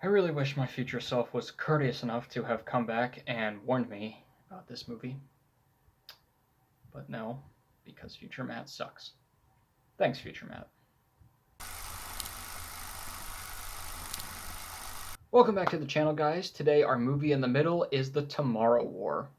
I really wish my future self was courteous enough to have come back and warned me about this movie. But no, because future Matt sucks. Thanks, future Matt. Welcome back to the channel, guys. Today our movie in the middle is The Tomorrow War.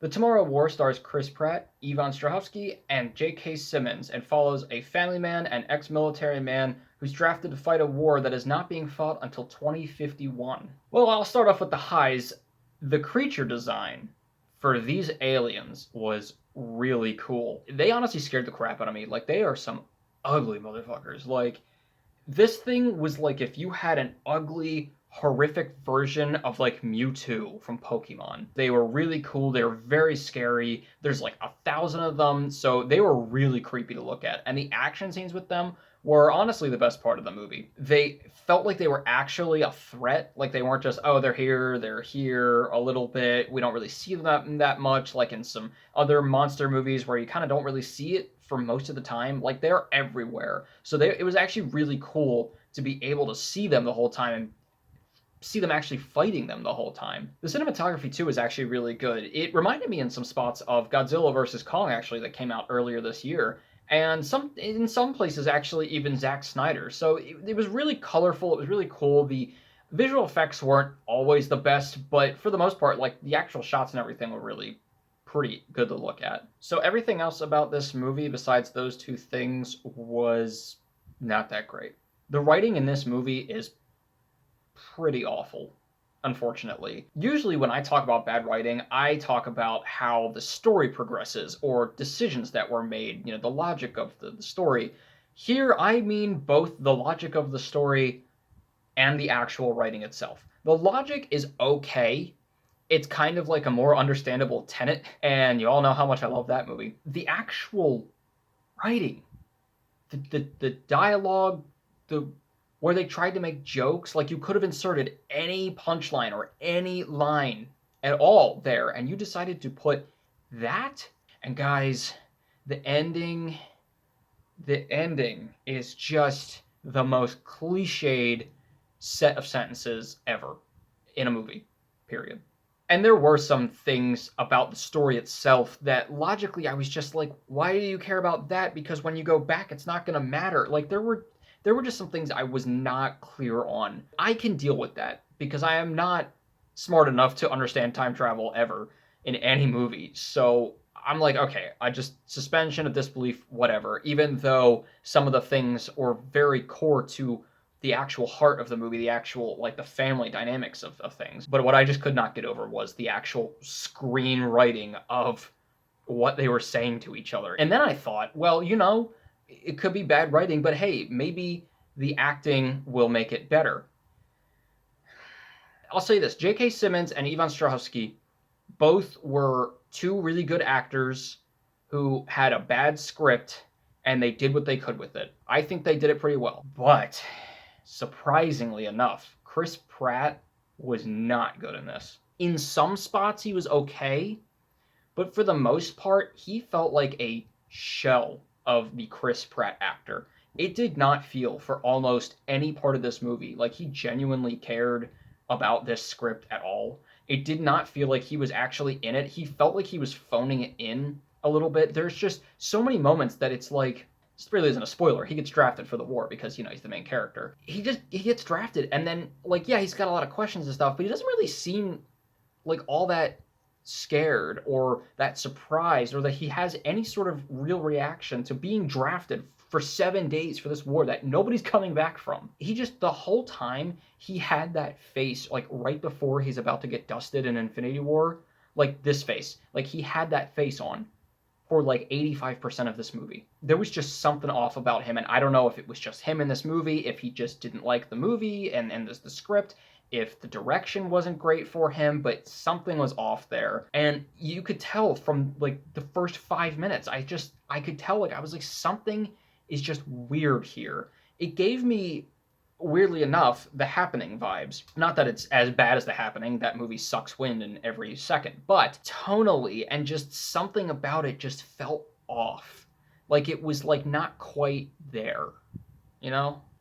The Tomorrow War stars Chris Pratt, Ivan Strahovski, and J.K. Simmons, and follows a family man and ex-military man who's drafted to fight a war that is not being fought until 2051. Well, I'll start off with the highs. The creature design for these aliens was really cool. They honestly scared the crap out of me. Like, they are some ugly motherfuckers. Like, this thing was like if you had an ugly, horrific version of like Mewtwo from Pokemon. They were really cool. They were very scary. There's like 1,000 of them, so they were really creepy to look at. And the action scenes with them were honestly the best part of the movie. They felt like they were actually a threat. Like they weren't just, oh, they're here a little bit. We don't really see them that much, like in some other monster movies where you kind of don't really see it for most of the time. Like they're everywhere. So it was actually really cool to be able to see them the whole time and see them actually fighting them the whole time. The cinematography too is actually really good. It reminded me in some spots of Godzilla vs. Kong actually that came out earlier this year. And in some places actually even Zack Snyder. So it was really colorful. It was really cool. The visual effects weren't always the best, but for the most part, like the actual shots and everything were really pretty good to look at. So everything else about this movie besides those two things was not that great. The writing in this movie is pretty awful, unfortunately. Usually when I talk about bad writing, I talk about how the story progresses or decisions that were made, the logic of the story. Here, I mean both the logic of the story and the actual writing itself. The logic is okay. It's kind of like a more understandable Tenet, and you all know how much I love that movie. The actual writing, the dialogue, where they tried to make jokes, like you could have inserted any punchline or any line at all there, and you decided to put that. And guys, the ending is just the most cliched set of sentences ever in a movie, period. And there were some things about the story itself that logically I was just like, why do you care about that? Because when you go back, it's not going to matter. Like there were just some things I was not clear on. I can deal with that because I am not smart enough to understand time travel ever in any movie. So I'm like, okay, I just suspension of disbelief, whatever, even though some of the things were very core to the actual heart of the movie, the actual, like, the family dynamics of things. But what I just could not get over was the actual screenwriting of what they were saying to each other. And then I thought, well, it could be bad writing, but hey, maybe the acting will make it better. I'll say this, J.K. Simmons and Ivan Strahovski both were two really good actors who had a bad script, and they did what they could with it. I think they did it pretty well. But surprisingly enough, Chris Pratt was not good in this. In some spots, he was okay, but for the most part, he felt like a shell of the Chris Pratt actor. It did not feel for almost any part of this movie like he genuinely cared about this script at all. It did not feel like he was actually in it. He felt like he was phoning it in a little bit. There's just so many moments that it's like, this really isn't a spoiler. He gets drafted for the war because, he's the main character. He gets drafted, and then, like, yeah, he's got a lot of questions and stuff, but he doesn't really seem like all that scared or that surprised or that he has any sort of real reaction to being drafted for 7 days for this war that nobody's coming back from. He just, the whole time, he had that face, like, right before he's about to get dusted in Infinity War, like, this face. Like, he had that face on for like 85% of this movie. There was just something off about him, and I don't know if it was just him in this movie, if he just didn't like the movie and the script, if the direction wasn't great for him, but something was off there. And you could tell from like the first 5 minutes, I could tell, like, I was like, something is just weird here. It gave me, weirdly enough, The Happening vibes. Not that it's as bad as The Happening, that movie sucks wind in every second, but tonally and just something about it just felt off. Like it was like not quite there,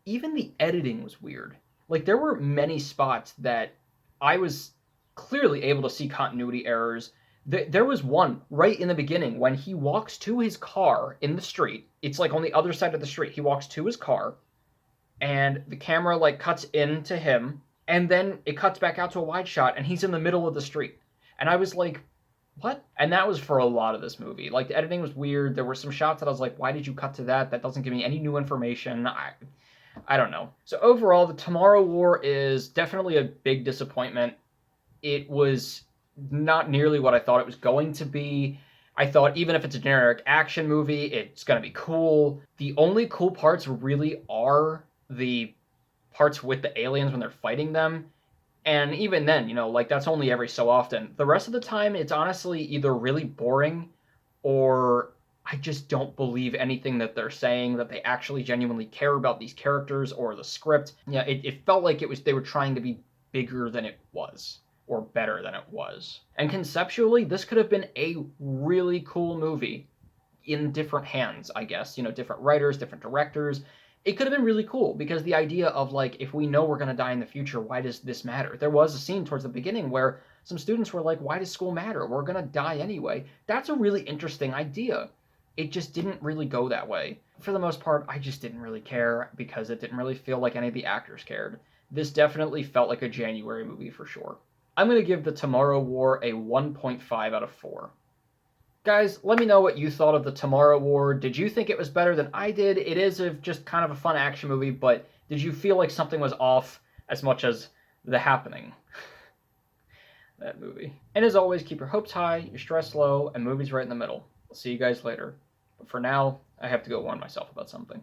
Even the editing was weird. Like, there were many spots that I was clearly able to see continuity errors. There was one right in the beginning when he walks to his car in the street. It's like on the other side of the street. He walks to his car, and the camera like cuts into him, and then it cuts back out to a wide shot, and he's in the middle of the street. And I was like, what? And that was for a lot of this movie. Like, the editing was weird. There were some shots that I was like, why did you cut to that? That doesn't give me any new information. I don't know. So overall, the Tomorrow War is definitely a big disappointment. It was not nearly what I thought it was going to be. I thought even if it's a generic action movie, it's going to be cool. The only cool parts really are the parts with the aliens when they're fighting them. And even then, like that's only every so often. The rest of the time, it's honestly either really boring or I just don't believe anything that they're saying, that they actually genuinely care about these characters or the script. Yeah, it felt like they were trying to be bigger than it was, or better than it was. And conceptually, this could have been a really cool movie in different hands, I guess. Different writers, different directors. It could have been really cool because the idea of like, if we know we're going to die in the future, why does this matter? There was a scene towards the beginning where some students were like, why does school matter? We're going to die anyway. That's a really interesting idea. It just didn't really go that way. For the most part, I just didn't really care because it didn't really feel like any of the actors cared. This definitely felt like a January movie for sure. I'm going to give The Tomorrow War a 1.5 out of 4. Guys, let me know what you thought of The Tomorrow War. Did you think it was better than I did? It is just kind of a fun action movie, but did you feel like something was off as much as The Happening? That movie. And as always, keep your hopes high, your stress low, and movies right in the middle. I'll see you guys later. But for now, I have to go warn myself about something.